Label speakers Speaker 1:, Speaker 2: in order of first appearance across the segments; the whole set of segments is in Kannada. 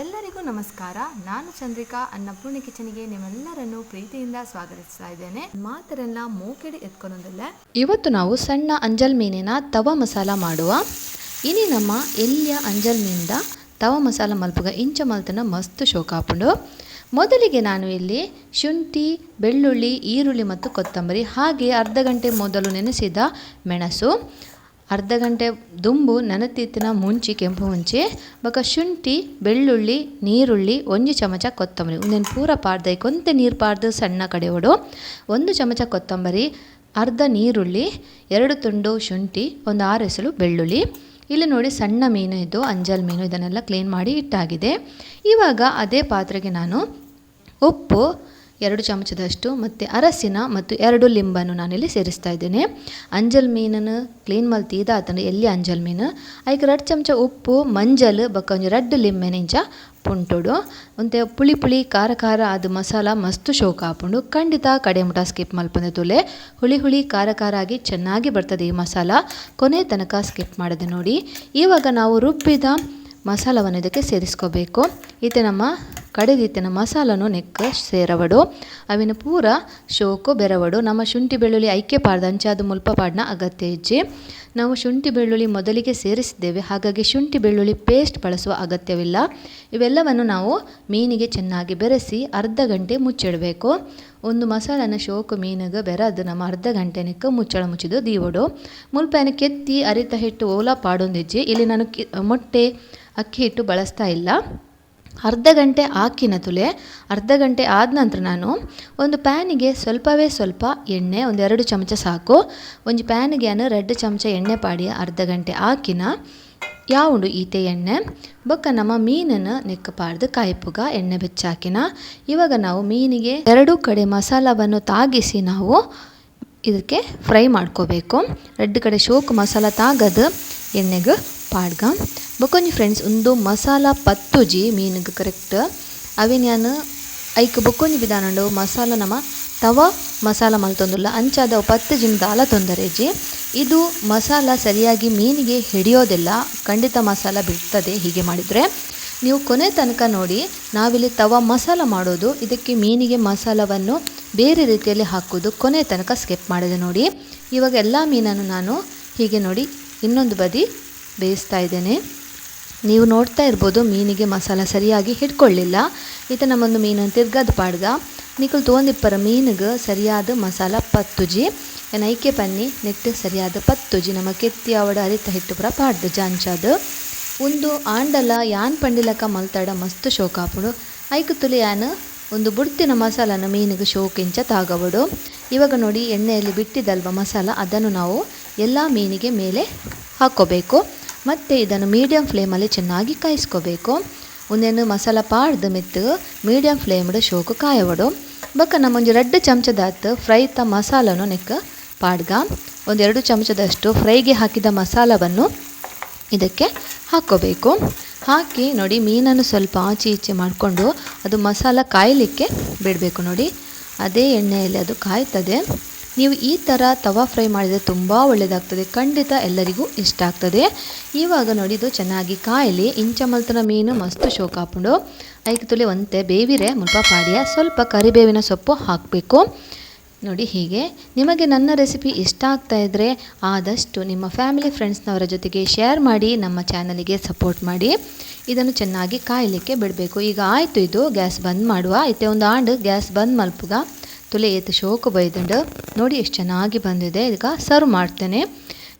Speaker 1: ಎಲ್ಲರಿಗೂ ನಮಸ್ಕಾರ. ನಾನು ಚಂದ್ರಿಕಾ ಅನ್ನಪೂರ್ಣಿ ಕಿಚನ್ಗೆ ನಿಮ್ಮೆಲ್ಲರನ್ನು ಪ್ರೀತಿಯಿಂದ ಸ್ವಾಗತಿಸ್ತಾ ಇದ್ದೇನೆ. ಮಾತರೆಲ್ಲ ಮೂಕೆಡಿ ಎತ್ಕೊಂಡೊಂದಿಲ್ಲ. ಇವತ್ತು ನಾವು ಸಣ್ಣ ಅಂಜಲ್ ಮೀನಿನ ತವ ಮಸಾಲ ಮಾಡುವ. ಇನಿ ನಮ್ಮ ಎಲ್ಲಿಯ ಅಂಜಲ್ ಮೀನಿಂದ ತವ ಮಸಾಲ ಮಲ್ಪುಗ ಇಂಚ ಮಲ್ತನ ಮಸ್ತ್ ಶೋಕಾಪುಂಡು. ಮೊದಲಿಗೆ ನಾನು ಇಲ್ಲಿ ಶುಂಠಿ, ಬೆಳ್ಳುಳ್ಳಿ, ಈರುಳ್ಳಿ ಮತ್ತು ಕೊತ್ತಂಬರಿ ಹಾಗೆ ಅರ್ಧ ಗಂಟೆ ಮೊದಲು ನೆನೆಸಿದ ಮೆಣಸು, ಅರ್ಧ ಗಂಟೆ ದುಂಬು ನೆನೆತಿತ್ತಿನ ಮುಂಚಿ ಕೆಂಪು ಮುಂಚಿ ಬೊಕ ಶುಂಠಿ, ಬೆಳ್ಳುಳ್ಳಿ, ನೀರುಳ್ಳಿ, 1 ಚಮಚ ಕೊತ್ತಂಬರಿ ಒಂದೇನು ಪೂರ ಪಾಡ್ದ ಕೊಂತೆ ನೀರು ಪಾಡ್ದು ಸಣ್ಣ ಕಡೆ ಒಡು 1 ಚಮಚ ಕೊತ್ತಂಬರಿ, ಅರ್ಧ ನೀರುಳ್ಳಿ, 2 ತುಂಡು ಶುಂಠಿ, 6 ಎಸಳು ಬೆಳ್ಳುಳ್ಳಿ. ಇಲ್ಲಿ ನೋಡಿ ಸಣ್ಣ ಮೀನು ಇದು ಅಂಜಲ್ ಮೀನು, ಇದನ್ನೆಲ್ಲ ಕ್ಲೀನ್ ಮಾಡಿ ಇಟ್ಟಾಗಿದೆ. ಇವಾಗ ಅದೇ ಪಾತ್ರೆಗೆ ನಾನು ಉಪ್ಪು 2 ಚಮಚದಷ್ಟು ಮತ್ತು ಅರಸಿನ ಮತ್ತು 2 ಲಿಂಬನ್ನು ನಾನಿಲ್ಲಿ ಸೇರಿಸ್ತಾ ಇದ್ದೇನೆ. ಅಂಜಲ್ ಮೀನನ್ನು ಕ್ಲೀನ್ ಮಲ್ತಿ ಇದಾತಂದ್ರೆ ಎಲ್ಲಿ ಅಂಜಲ್ ಮೀನು ಅದಕ್ಕೆ 2 ಚಮಚ ಉಪ್ಪು, ಮಂಜಲ್ ಬೊಕ್ಕ ಒಂಜಿ 2 ಲಿಂಬೆನಿಂಚ ಪುಂಟುಡು ಒಂತೆ ಪುಳಿ ಪುಳಿ ಖಾರ ಖಾರ ಅದು ಮಸಾಲ ಮಸ್ತ್ ಶೋಕ ಹಾಪುಂಡು. ಖಂಡಿತ ಕಡೆ ಮುಟ ಸ್ಕಿಪ್ ಮಲ್ಪಂದೆ ತುಲೆ ಹುಳಿ ಹುಳಿ ಖಾರ ಖಾರ ಆಗಿ ಚೆನ್ನಾಗಿ ಬರ್ತದೆ ಈ ಮಸಾಲ. ಕೊನೆ ತನಕ ಸ್ಕಿಪ್ ಮಾಡಿದೆ ನೋಡಿ. ಇವಾಗ ನಾವು ರುಬ್ಬಿದ ಮಸಾಲವನ್ನು ಇದಕ್ಕೆ ಸೇರಿಸ್ಕೋಬೇಕು. ಈತೆ ನಮ್ಮ ಕಡೆದಿತ್ತಿನ ಮಸಾಲನು ನೆಕ್ ಸೇರವಡು ಅವಿನ ಪೂರ ಶೋಕು ಬೆರವಡು. ನಮ್ಮ ಶುಂಠಿ ಬೆಳ್ಳುಳ್ಳಿ ಐಕ್ಯ ಪಾಡ್ದು ಅಂಚೆ ಅದು ಮುಲ್ಪ ಪಾಡ್ನ ಅಗತ್ಯ ಇಜ್ಜಿ. ನಾವು ಶುಂಠಿ ಬೆಳ್ಳುಳ್ಳಿ ಮೊದಲಿಗೆ ಸೇರಿಸಿದ್ದೇವೆ, ಹಾಗಾಗಿ ಶುಂಠಿ ಬೆಳ್ಳುಳ್ಳಿ ಪೇಸ್ಟ್ ಬಳಸುವ ಅಗತ್ಯವಿಲ್ಲ. ಇವೆಲ್ಲವನ್ನು ನಾವು ಮೀನಿಗೆ ಚೆನ್ನಾಗಿ ಬೆರೆಸಿ ಅರ್ಧ ಗಂಟೆ ಮುಚ್ಚಿಡಬೇಕು. ಒಂದು ಮಸಾಲನ ಶೋಕು ಮೀನಿಗೆ ಬೆರದು ನಮ್ಮ ಅರ್ಧ ಗಂಟೆನಕ್ಕೆ ಮುಚ್ಚಳ ಮುಚ್ಚಿದು ದೀವಡು. ಮುಲ್ಪನ ಕೆತ್ತಿ ಅರಿತ ಹಿಟ್ಟು ಓಲ ಪಾಡೊಂದಿಜ್ಜಿ. ಇಲ್ಲಿ ನಾನು ಮೊಟ್ಟೆ ಅಕ್ಕಿ ಹಿಟ್ಟು ಬಳಸ್ತಾ ಇಲ್ಲ. ಅರ್ಧ ಗಂಟೆ ಹಾಕಿನ ತುಲೆ ಅರ್ಧ ಗಂಟೆ ಆದ ನಂತರ ನಾನು ಒಂದು ಪ್ಯಾನಿಗೆ ಸ್ವಲ್ಪವೇ ಸ್ವಲ್ಪ ಎಣ್ಣೆ 2 ಚಮಚ ಸಾಕು. ಒಂದು ಪ್ಯಾನಿಗೆ ನಾನು 2 ಚಮಚ ಎಣ್ಣೆ ಪಾಡಿ ಅರ್ಧ ಗಂಟೆ ಹಾಕಿನ ಯಾವುದು ಈತೆ ಎಣ್ಣೆ ಬೊಕ್ಕ ನಮ್ಮ ಮೀನನ್ನು ನೆಕ್ಕ ಪಾಡ್ದು ಕಾಯಿಪುಗ ಎಣ್ಣೆ ಬೆಚ್ಚಾಕಿನ. ಇವಾಗ ನಾವು ಮೀನಿಗೆ 2 ಕಡೆ ಮಸಾಲವನ್ನು ತಾಗಿಸಿ ನಾವು ಇದಕ್ಕೆ ಫ್ರೈ ಮಾಡ್ಕೋಬೇಕು. 2 ಕಡೆ ಶೋಕು ಮಸಾಲ ತಾಗದು ಎಣ್ಣೆಗೆ ಪಾಡ್ಗ ಬೊಕೊಂಜಿ ಫ್ರೆಂಡ್ಸ್ ಒಂದು ಮಸಾಲ ಪತ್ತುಜಿ ಮೀನಿಗೆ ಕರೆಕ್ಟ್ ಅವೇ ನಾನು ಐಕ್ ಬೊಕ್ಕೊಂಜಿ ವಿಧಾನ ಉಂಡು. ಮಸಾಲ ನಮ್ಮ ತವ ಮಸಾಲ ಮಲ್ತೊಂದುಲ್ಲ ಅಂಚಾದ 10 ಜಿನ ಆಲ ತೊಂದರೆಜಿ. ಇದು ಮಸಾಲ ಸರಿಯಾಗಿ ಮೀನಿಗೆ ಹಿಡಿಯೋದಿಲ್ಲ, ಖಂಡಿತ ಮಸಾಲ ಬಿಡ್ತದೆ ಹೀಗೆ ಮಾಡಿದರೆ. ನೀವು ಕೊನೆ ತನಕ ನೋಡಿ. ನಾವಿಲ್ಲಿ ತವ ಮಸಾಲ ಮಾಡೋದು, ಇದಕ್ಕೆ ಮೀನಿಗೆ ಮಸಾಲವನ್ನು ಬೇರೆ ರೀತಿಯಲ್ಲಿ ಹಾಕೋದು ಕೊನೆ ತನಕ ಸ್ಕಿಪ್ ಮಾಡಿದೆ ನೋಡಿ. ಇವಾಗ ಎಲ್ಲ ಮೀನನ್ನು ನಾನು ಹೀಗೆ ನೋಡಿ ಇನ್ನೊಂದು ಬದಿ ಬೇಯಿಸ್ತಾ ಇದ್ದೇನೆ. ನೀವು ನೋಡ್ತಾ ಇರ್ಬೋದು ಮೀನಿಗೆ ಮಸಾಲ ಸರಿಯಾಗಿ ಹಿಡ್ಕೊಳ್ಳಿಲ್ಲ. ಈತ ನಮ್ಮೊಂದು ಮೀನು ತಿರ್ಗದ ಪಾಡ್ಗ ನಿಕಲ್ ತೊಂದಿಪ್ಪರ ಮೀನಿಗೆ ಸರಿಯಾದ ಮಸಾಲ ಪತ್ತುಜಿ ನೈಕೆ ಪನ್ನಿ ನೆಟ್ಟು ಸರಿಯಾದ ಪತ್ತುಜಿ ನಮ್ಮ ಕೆತ್ತಿ ಅವಡ ಅರಿತ ಹಿಟ್ಟು ಪುರ ಪಾಡ್ದು ಜಾಂಚಾದು ಒಂದು ಆಂಡಲ ಯಾನ್ ಪಂಡಿಲಕ ಮಲ್ತಾಡ ಮಸ್ತ್ ಶೋಕಾಪುಡು. ಐಕು ತುಲಿ ಯಾನ್ ಒಂದು ಬುಡ್ತಿನ ಮಸಾಲನ ಮೀನಿಗೆ ಶೋಕಿಂಚ ತಾಗವಡು. ಇವಾಗ ನೋಡಿ ಎಣ್ಣೆಯಲ್ಲಿ ಬಿಟ್ಟಿದ್ದಲ್ವ ಮಸಾಲ, ಅದನ್ನು ನಾವು ಎಲ್ಲ ಮೀನಿಗೆ ಮೇಲೆ ಹಾಕ್ಕೋಬೇಕು. ಮತ್ತು ಇದನ್ನು ಮೀಡಿಯಮ್ ಫ್ಲೇಮಲ್ಲಿ ಚೆನ್ನಾಗಿ ಕಾಯಿಸ್ಕೋಬೇಕು. ಒಂದೇನು ಮಸಾಲ ಪಾಡ್ದು ಮೆತ್ತು ಮೀಡಿಯಮ್ ಫ್ಲೇಮ್ಡು ಶೋಕು ಕಾಯವಡು. ಬೊಕ್ಕ ನಮ್ಮೊಂದು 2 ಚಮಚದಾತು ಫ್ರೈತ ಮಸಾಲನು ನೆಕ್ಕ ಪಾಡ್ಗ 2 ಚಮಚದಷ್ಟು ಫ್ರೈಗೆ ಹಾಕಿದ ಮಸಾಲವನ್ನು ಇದಕ್ಕೆ ಹಾಕ್ಕೋಬೇಕು. ಹಾಕಿ ನೋಡಿ ಮೀನನ್ನು ಸ್ವಲ್ಪ ಆಚೆ ಈಚೆ ಮಾಡಿಕೊಂಡು ಅದು ಮಸಾಲ ಕಾಯಲಿಕ್ಕೆ ಬಿಡಬೇಕು. ನೋಡಿ ಅದೇ ಎಣ್ಣೆಯಲ್ಲಿ ಅದು ಕಾಯ್ತದೆ. ನೀವು ಈ ಥರ ತವಾ ಫ್ರೈ ಮಾಡಿದರೆ ತುಂಬ ಒಳ್ಳೆಯದಾಗ್ತದೆ, ಖಂಡಿತ ಎಲ್ಲರಿಗೂ ಇಷ್ಟ ಆಗ್ತದೆ. ಇವಾಗ ನೋಡಿ ಇದು ಚೆನ್ನಾಗಿ ಕಾಯಲಿ. ಇಂಚ ಮಲ್ತನ ಮೀನು ಮಸ್ತ್ ಶೋಕ ಹಾಕೊಂಡು ಐದು ತುಲಿ ಒಂತೆ ಬೇವಿರೆ ಮುಲ್ಪ ಪಾಡಿಯ ಸ್ವಲ್ಪ ಕರಿಬೇವಿನ ಸೊಪ್ಪು ಹಾಕಬೇಕು. ನೋಡಿ ಹೀಗೆ. ನಿಮಗೆ ನನ್ನ ರೆಸಿಪಿ ಇಷ್ಟ ಆಗ್ತಾ ಇದ್ದರೆ ಆದಷ್ಟು ನಿಮ್ಮ ಫ್ಯಾಮಿಲಿ ಫ್ರೆಂಡ್ಸ್ನವರ ಜೊತೆಗೆ ಶೇರ್ ಮಾಡಿ, ನಮ್ಮ ಚಾನಲಿಗೆ ಸಪೋರ್ಟ್ ಮಾಡಿ. ಇದನ್ನು ಚೆನ್ನಾಗಿ ಕಾಯಲಿಕ್ಕೆ ಬಿಡಬೇಕು. ಈಗ ಆಯಿತು, ಇದು ಗ್ಯಾಸ್ ಬಂದ್ ಮಾಡುವ. ಐತೆ ಒಂದು ಆಂಡ್ ಗ್ಯಾಸ್ ಬಂದ್ ಮಲ್ಪುಗ ತುಲೆ ಏತು ಶೋಕು ಬೈದುಂಡು ನೋಡಿ ಎಷ್ಟು ಚೆನ್ನಾಗಿ ಬಂದಿದೆ. ಈಗ ಸರ್ವ್ ಮಾಡ್ತೇನೆ.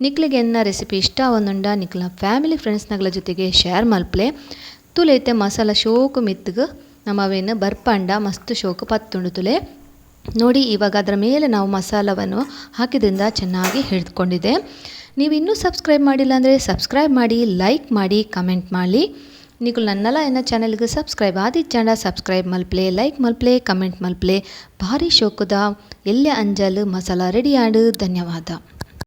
Speaker 1: ನಿಕ್ಲಿಗೆ ಎನ್ನ ರೆಸಿಪಿ ಇಷ್ಟ ಒಂದುಂಡ ನಿಕ್ಲ ಫ್ಯಾಮಿಲಿ ಫ್ರೆಂಡ್ಸ್ನಗಳ ಜೊತೆಗೆ ಶೇರ್ ಮಲ್ಪಲೆ. ತುಲೆ ಐತೆ ಮಸಾಲ ಶೋಕು ಮಿತ್ತಗೆ ನಮ್ಮವೇನು ಬರ್ಪಂಡ ಮಸ್ತ್ ಶೋಕು ಪತ್ತುಂಡು ತುಲೆ ನೋಡಿ. ಇವಾಗ ಅದರ ಮೇಲೆ ನಾವು ಮಸಾಲವನ್ನು ಹಾಕಿದ್ರಿಂದ ಚೆನ್ನಾಗಿ ಹಿಡಿದುಕೊಂಡಿದೆ. ನೀವು ಇನ್ನೂ ಸಬ್ಸ್ಕ್ರೈಬ್ ಮಾಡಿಲ್ಲ ಅಂದರೆ ಸಬ್ಸ್ಕ್ರೈಬ್ ಮಾಡಿ, ಲೈಕ್ ಮಾಡಿ, ಕಮೆಂಟ್ ಮಾಡಿ. ನೀವು ನನ್ನಲ್ಲ ಎನ್ನ ಚಾನಲ್ಗೆ ಸಬ್ಸ್ಕ್ರೈಬ್ ಆದಿಚ್ಚಂಡ ಸಬ್ಸ್ಕ್ರೈಬ್ ಮಲ್ಪ್ಲೆ, ಲೈಕ್ ಮಲ್ಪ್ಲೆ, ಕಮೆಂಟ್ ಮಲ್ಪ್ಲೆ. ಭಾರಿ ಶೋಕದ ಎಲ್ಲ ಅಂಜಲ್ ಮಸಾಲ ರೆಡಿ ಆಡು. ಧನ್ಯವಾದ.